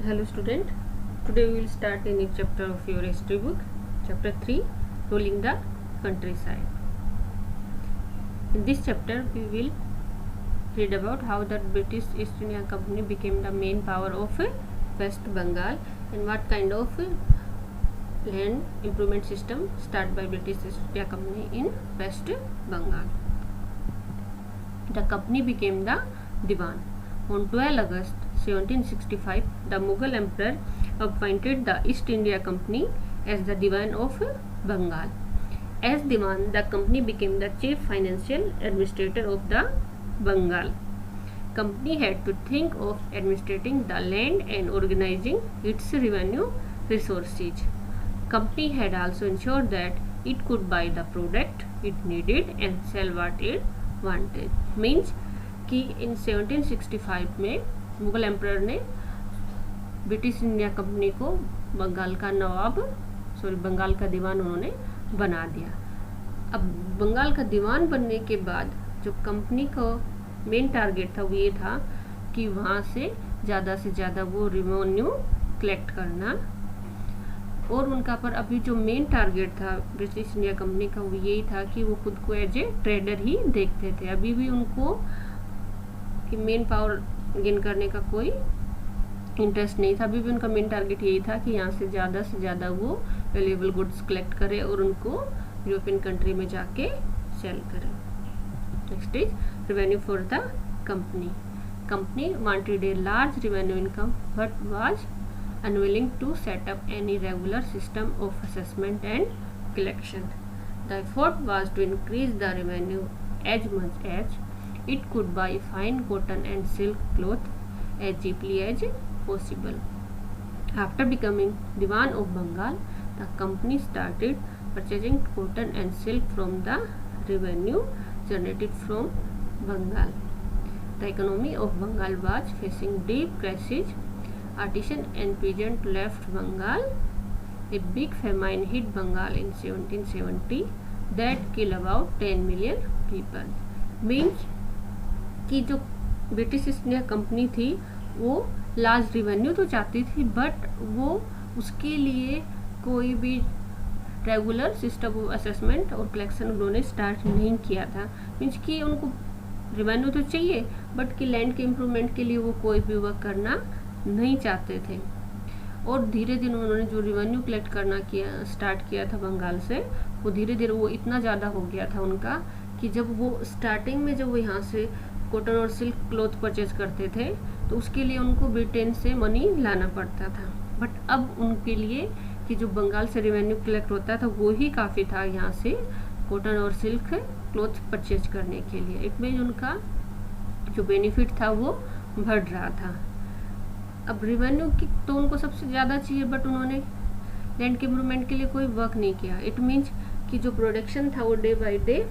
Hello student, today we will start a new chapter of your history book, chapter 3, Ruling the Countryside. In this chapter we will read about how the British East India Company became the main power of West Bengal and what kind of land improvement system started by British East India Company in West Bengal. The company became the Diwan. On 12 August 1765, the Mughal Emperor appointed the East India Company as the Diwan of Bengal. As Diwan, the company became the chief financial administrator of the Bengal. Company had to think of administrating the land and organizing its revenue resources. Company had also ensured that it could buy the product it needed and sell what it wanted. Means कि इन 1765 में Mughal emperor ने British India company को बंगाल का नवाब बंगाल का दीवान उन्होंने बना दिया। अब बंगाल का दीवान बनने के बाद जो कंपनी का मेन टारगेट था वो ये था कि वहाँ से ज़्यादा वो रेवेन्यू कलेक्ट करना, और उनका पर अभी जो मेन टारगेट था ब्रिटिश इंडिया कंपनी का वो यही था कि वो खुद को एज ए ट्रेडर ही देखते थे। अभी भी उनको कि मेन पावर गेन करने का कोई इंटरेस्ट नहीं था। अभी भी उनका मेन टारगेट यही था कि यहाँ से ज़्यादा वो वैल्यूएबल गुड्स कलेक्ट करे और उनको यूरोपियन कंट्री में जाके सेल करे। Next is revenue for the company wanted a large revenue income but was unwilling to set up any regular system of assessment and collection. The effort was to increase the revenue as much as it could buy fine cotton and silk cloth as cheaply as possible. After becoming Diwan of Bengal, the company started purchasing cotton and silk from the revenue generated from Bengal. The economy of Bengal was facing deep crisis. Artisan and peasant left Bengal. A big famine hit Bengal in 1770 that killed about 10 million people. Means कि जो British East India company थी वो large revenue तो चाहती थी, but वो उसके लिए कोई भी रेगुलर सिस्टम ऑफ असेसमेंट और कलेक्शन उन्होंने स्टार्ट नहीं किया था। मीन्स कि उनको रिवेन्यू तो चाहिए बट कि लैंड के इम्प्रूवमेंट के लिए वो कोई भी वर्क करना नहीं चाहते थे। और धीरे धीरे उन्होंने जो रिवेन्यू कलेक्ट करना स्टार्ट किया था बंगाल से, वो धीरे धीरे वो इतना ज़्यादा हो गया था उनका कि जब वो स्टार्टिंग में जब वो यहाँ से कॉटन और सिल्क क्लॉथ परचेज करते थे तो उसके लिए उनको ब्रिटेन से मनी लाना पड़ता था। बट अब उनके लिए कि जो बंगाल से रिवेन्यू कलेक्ट होता था वो ही काफ़ी था यहाँ से कॉटन और सिल्क क्लॉथ परचेज करने के लिए। इट मीन उनका जो बेनिफिट था वो बढ़ रहा था। अब रिवेन्यू की तो उनको सबसे ज़्यादा चाहिए, बट उन्होंने लैंड के इम्प्रूवमेंट के लिए कोई वर्क नहीं किया। इट मीन्स कि जो प्रोडक्शन था वो डे बाय डे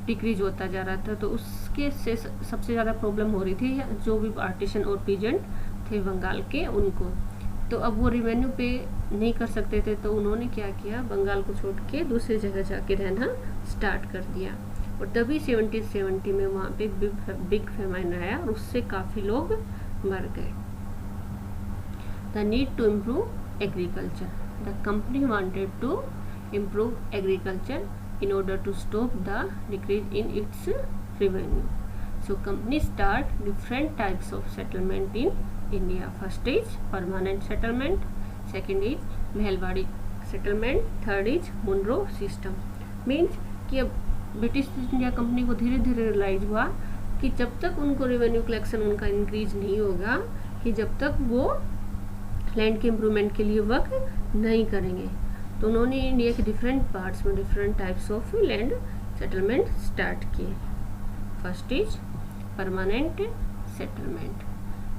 डिक्रीज होता जा रहा था, तो उसके से सबसे ज़्यादा प्रॉब्लम हो रही थी जो भी आर्टिसन और पीजेंट थे बंगाल के उनको। तो अब वो रिवेन्यू पे नहीं कर सकते थे, तो उन्होंने क्या किया, बंगाल को छोड़ के दूसरी जगह जाके रहना स्टार्ट कर दिया। और तभी 1770 में वहाँ पे बिग फेमाइन आया और उससे काफ़ी लोग मर गए। The need to improve agriculture. The company wanted to improve agriculture in order to stop the decrease in its revenue. So company start different types of settlement in India. First is permanent settlement, second is Mehelwadi settlement, third is Monroe system. Means कि अब British India company को धीरे धीरे realise हुआ कि जब तक उनको रेवेन्यू कलेक्शन उनका इंक्रीज नहीं होगा, कि जब तक वो लैंड के इम्प्रूवमेंट के लिए वर्क नहीं करेंगे, तो उन्होंने इंडिया के डिफरेंट पार्ट्स में different types of land settlement start किए। First is permanent settlement.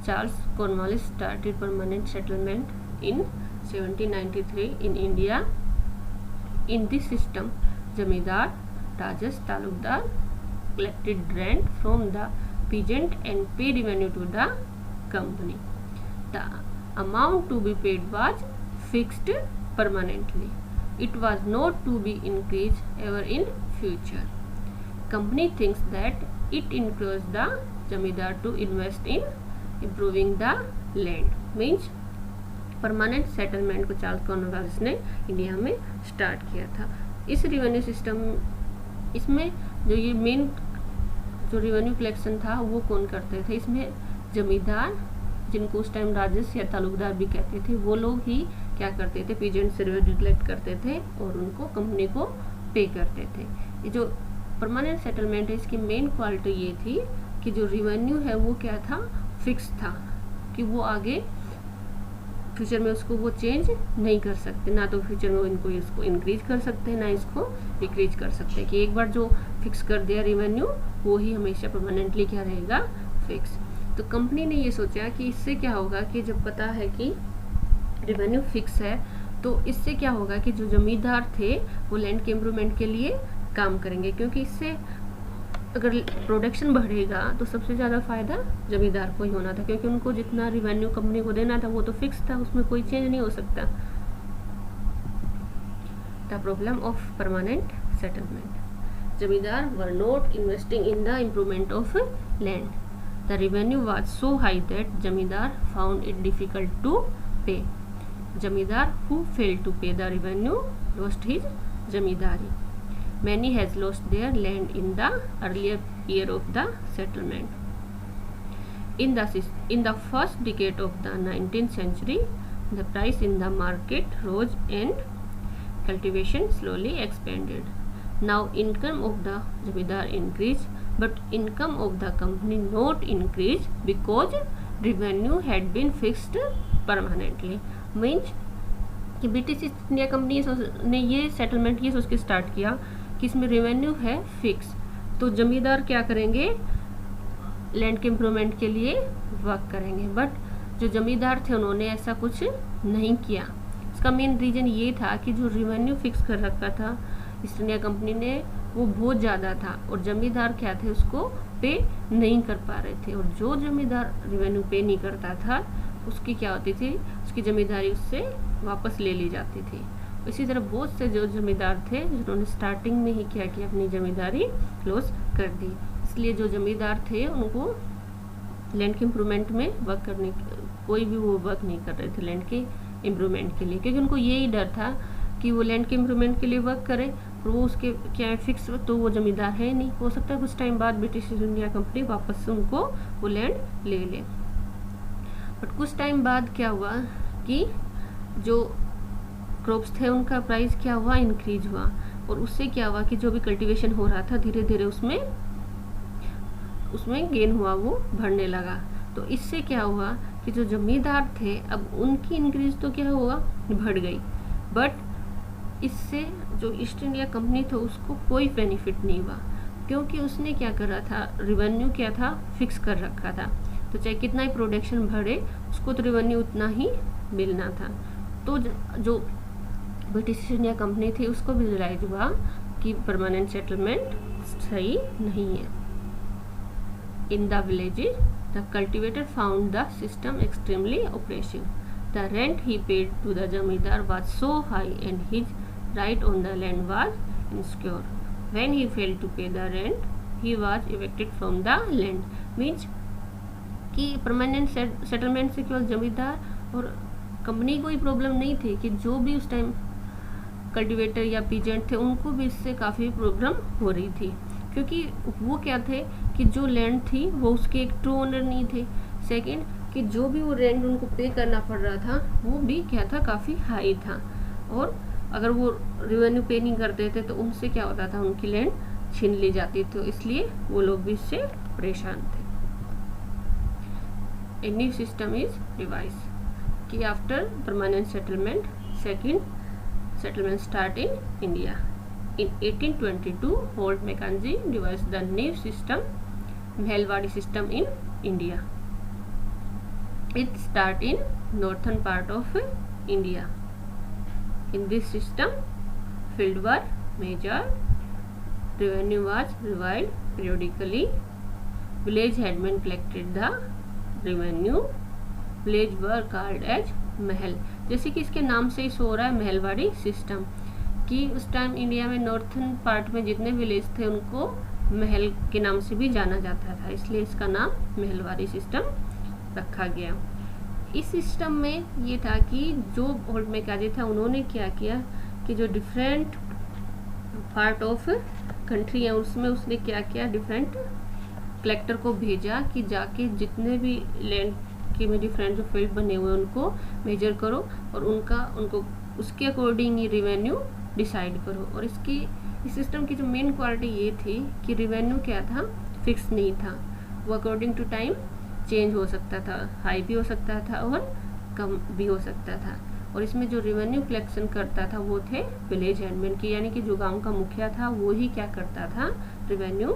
Charles Cornwallis started permanent settlement in 1793 in India. In this system zamindar, rajas, talukdar collected rent from the peasant and pay revenue to the company. The amount to be paid was fixed permanently. It was not to be increased ever in future. Company thinks that it encourages the zamindar to invest in improving the land. Means permanent settlement को Charles Cornwallis ने India में start किया था। इस revenue system, इसमें जो ये main जो रिवेन्यू कलेक्शन था वो कौन करते थे, इसमें जमींदार, जिनको उस टाइम राजस्व या तालुकदार भी कहते थे, वो लोग ही क्या करते थे, पीजेंट से रिवेन्यू कलेक्ट करते थे और उनको कंपनी को पे करते थे। ये जो परमानेंट सेटलमेंट है इसकी मेन क्वालिटी ये थी कि जो रिवेन्यू है वो क्या था, फिक्स था, कि वो आगे फ्यूचर में उसको वो चेंज नहीं कर सकते, ना तो फ्यूचर में इनको इसको इंक्रीज कर सकते हैं ना इसको डिक्रीज कर सकते हैं, कि एक बार जो फिक्स कर दिया रिवेन्यू वो ही हमेशा परमानेंटली क्या रहेगा, फिक्स। तो कंपनी ने ये सोचा कि इससे क्या होगा कि जब पता है कि रेवेन्यू फिक्स है तो इससे क्या होगा कि जो जमींदार थे वो लैंड के इम्प्रूवमेंट के लिए काम करेंगे, क्योंकि इससे अगर प्रोडक्शन बढ़ेगा तो सबसे ज़्यादा फ़ायदा जमींदार को ही होना था, क्योंकि उनको जितना रिवेन्यू कंपनी को देना था वो तो फिक्स था, उसमें कोई चेंज नहीं हो सकता। The problem of permanent settlement, zamindar were not investing in the improvement of land, the revenue was so high that zamindar found it difficult to pay, zamindar who failed to pay the revenue lost his zamindari. Many has lost their land in the earlier year of the settlement. In the first decade of the 19th century, the price in the market rose and cultivation slowly expanded. Now income of the zamindar increased, but income of the company not increased because revenue had been fixed permanently. Means कि British East India company ने ये settlement ये सोच के start किया कि इसमें revenue है फिक्स, तो जमींदार क्या करेंगे, लैंड के इम्प्रूवमेंट के लिए वर्क करेंगे। बट जो जमींदार थे उन्होंने ऐसा कुछ नहीं किया। इसका मेन रीज़न ये था कि जो रेवेन्यू फिक्स कर रखा था ईस्ट इंडिया कंपनी ने वो बहुत ज़्यादा था और जमींदार क्या थे उसको पे नहीं कर पा रहे थे, और जो जमींदार रेवेन्यू पे नहीं करता था उसकी क्या होती थी, उसकी जमींदारी उससे वापस ले ली जाती थी। इसी तरह बहुत से जो जमींदार थे जिन्होंने स्टार्टिंग में ही क्या किया, अपनी जमींदारी क्लोज कर दी। इसलिए जो जमींदार थे उनको लैंड के इम्प्रूवमेंट में वर्क करने, कोई भी वो वर्क नहीं कर रहे थे लैंड के इम्प्रूवमेंट के लिए, क्योंकि उनको यही डर था कि वो लैंड के इम्प्रूवमेंट के लिए वर्क करें और वो उसके क्या है फिक्स, तो वो जमींदार है नहीं, हो सकता है कुछ टाइम बाद ब्रिटिश इंडिया कंपनी वापस से उनको वो लैंड ले ले। बट कुछ टाइम बाद क्या हुआ कि जो क्रॉप्स थे उनका प्राइस क्या हुआ, इंक्रीज हुआ, और उससे क्या हुआ कि जो भी कल्टीवेशन हो रहा था धीरे धीरे उसमें गेन हुआ, वो बढ़ने लगा। तो इससे क्या हुआ कि जो जमींदार थे अब उनकी इंक्रीज तो क्या हुआ, बढ़ गई, बट इससे जो ईस्ट इंडिया कंपनी था उसको कोई बेनिफिट नहीं हुआ, क्योंकि उसने क्या करा था, रेवेन्यू क्या था, फिक्स कर रखा था। तो चाहे कितना ही प्रोडक्शन बढ़े उसको तो रेवेन्यू उतना ही मिलना था। तो जो ब्रिटिश इंडिया कंपनी थी उसको भी रियलाइज हुआ कि परमानेंट सेटलमेंट सही नहीं है। In the villages the cultivator found the system extremely oppressive, the rent he paid to the zamindar was so high and his right on the land was insecure, when he failed to pay the rent he was evicted from the land. Means कि permanent settlement से केवल जमींदार और company को ही problem नहीं थी, कि जो भी उस टाइम कल्टीवेटर या पीजेंट थे उनको भी इससे काफ़ी प्रॉब्लम हो रही थी, क्योंकि वो क्या थे कि जो लैंड थी वो उसके एक ट्रू ओनर नहीं थे। सेकंड कि जो भी वो रेंट उनको पे करना पड़ रहा था वो भी क्या था, काफ़ी हाई था, और अगर वो रेवेन्यू पे नहीं करते थे तो उनसे क्या होता था, उनकी लैंड छीन ली जाती, तो इसलिए वो लोग भी इससे परेशान थे। A new system is devised कि after permanent settlement, second settlement start in India. In 1822, Holt Mackenzie devised the new system, Mehalwadi system in India. It start in northern part of India. In this system, field were measured, revenue was reviled periodically, village headmen collected the revenue, village were called as महल। जैसे कि इसके नाम से ही सो रहा है Mahalwari system, कि उस time India में नॉर्थन पार्ट में जितने विलेज थे उनको महल के नाम से भी जाना जाता था, इसलिए इसका नाम महलवाड़ी सिस्टम रखा गया। इस सिस्टम में ये था कि जो ओल्ड मैकाजे था उन्होंने क्या किया कि जो डिफरेंट पार्ट ऑफ कंट्री है उसमें उसने क्या किया, डिफरेंट कलेक्टर को भेजा कि जाके जितने भी लैंड के में डिफरेंट जो फील्ड बने हुए हैं उनको मेजर करो और उनको उसके अकॉर्डिंग ही रिवेन्यू डिसाइड करो। और इस सिस्टम की जो मेन क्वालिटी ये थी कि रिवेन्यू क्या था, फिक्स नहीं था, वो अकॉर्डिंग टू टाइम चेंज हो सकता था, हाई भी हो सकता था और कम भी हो सकता था। और इसमें जो रिवेन्यू कलेक्शन करता था वो थे विलेज हैंडमैन की, यानी कि जो गांव का मुखिया था वो ही क्या करता था, रिवेन्यू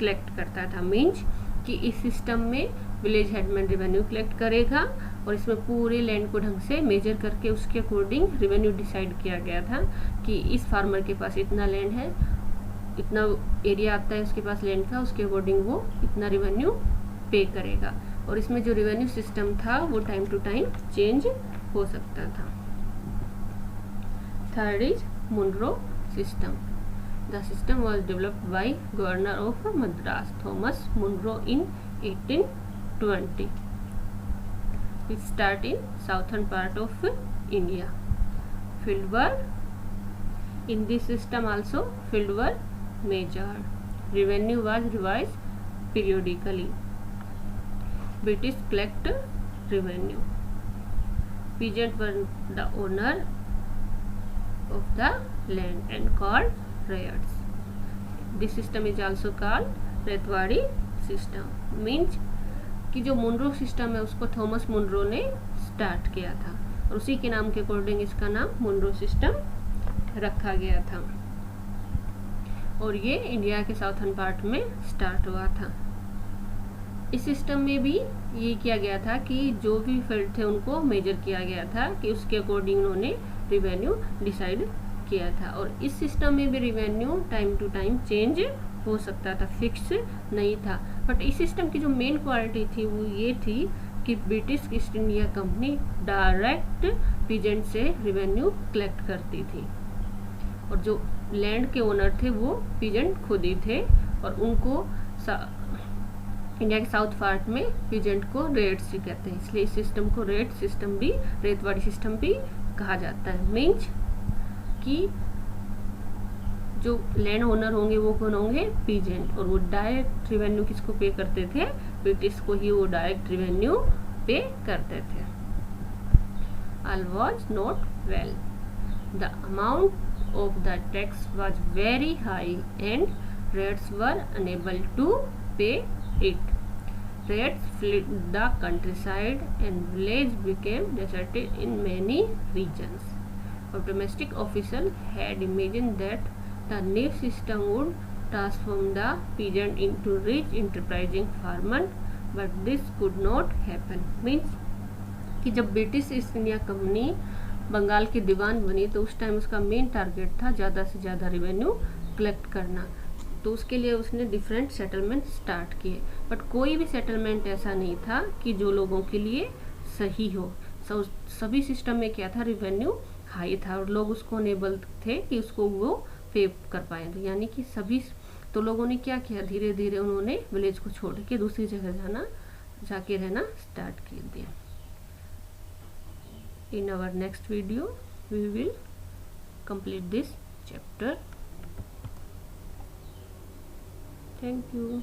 कलेक्ट करता था। मीन्स कि इस सिस्टम में विलेज हेडमैन रिवेन्यू कलेक्ट करेगा और इसमें पूरे लैंड को ढंग से मेजर करके उसके अकॉर्डिंग रिवेन्यू डिसाइड किया गया था कि इस फार्मर के पास इतना लैंड है, इतना एरिया आता है उसके पास लैंड का, उसके अकॉर्डिंग वो इतना रिवेन्यू पे करेगा। और इसमें जो रिवेन्यू सिस्टम था वो टाइम टू टाइम चेंज हो सकता था। Third is Munro system. The system was developed by Governor of Madras Thomas Munro in 1820. It started in southern part of India. Field work. In this system also field were measured. Revenue was revised periodically. British collect revenue. Peasants were the owner of the land and called rayats. This system is also called ryotwari system. Means कि जो Munro system है उसको Thomas Munro ने start किया था और उसी के नाम के अकॉर्डिंग इसका नाम मुनरो सिस्टम रखा गया था और ये इंडिया के साउथर्न पार्ट में स्टार्ट हुआ था। इस सिस्टम में भी ये किया गया था कि जो भी फील्ड थे उनको मेजर किया गया था कि उसके अकॉर्डिंग उन्होंने रिवेन्यू डिसाइड किया था। और इस सिस्टम में भी revenue time to time change हो सकता था, फिक्स नहीं था। बट इस सिस्टम की जो मेन क्वालिटी थी वो ये थी कि British East India company direct peasant से रिवेन्यू कलेक्ट करती थी और जो लैंड के ओनर थे वो पीजेंट खुद ही थे और उनको इंडिया के साउथ पार्ट में पीजेंट को रेट्स ही कहते हैं, इसलिए इस सिस्टम को रेट सिस्टम भी, रेतवाड़ी सिस्टम भी कहा जाता है। मीन्स कि जो लैंड ओनर होंगे वो कौन होंगे, पीजेंट, और वो डायरेक्ट रिवेन्यू किसको पे करते थे, ब्रिटिश को ही वो डायरेक्ट रिवेन्यू पे करते थे। All was not well. The amount of the tax was very high and rates were unable to pay it. Rates fled the countryside and village became deserted in many regions. A domestic official had imagined that the new system would transform the peasant into rich enterprising farmer, but this could not happen. Means कि जब British East India Company Bengal की दीवान बनी तो उस time उसका main target था ज़्यादा से ज़्यादा रिवेन्यू कलेक्ट करना, तो उसके लिए उसने डिफरेंट सेटलमेंट स्टार्ट किए। बट कोई भी सेटलमेंट ऐसा नहीं था कि जो लोगों के लिए सही हो। सभी सिस्टम में क्या था, रिवेन्यू हाई था और लोग उसको अनेबल थे कि उसको वो पे कर पाए। तो यानी कि सभी तो लोगों ने क्या किया, धीरे धीरे उन्होंने विलेज को छोड़ के दूसरी जगह जाके रहना स्टार्ट कर दिया। In our next video we will complete this chapter. Thank you.